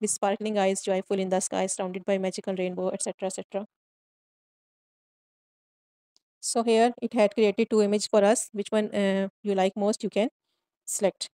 with sparkling eyes, joyful in the sky, surrounded by magical rainbow, etc. etc. So here it had created 2 images for us. Which one you like most, you can select.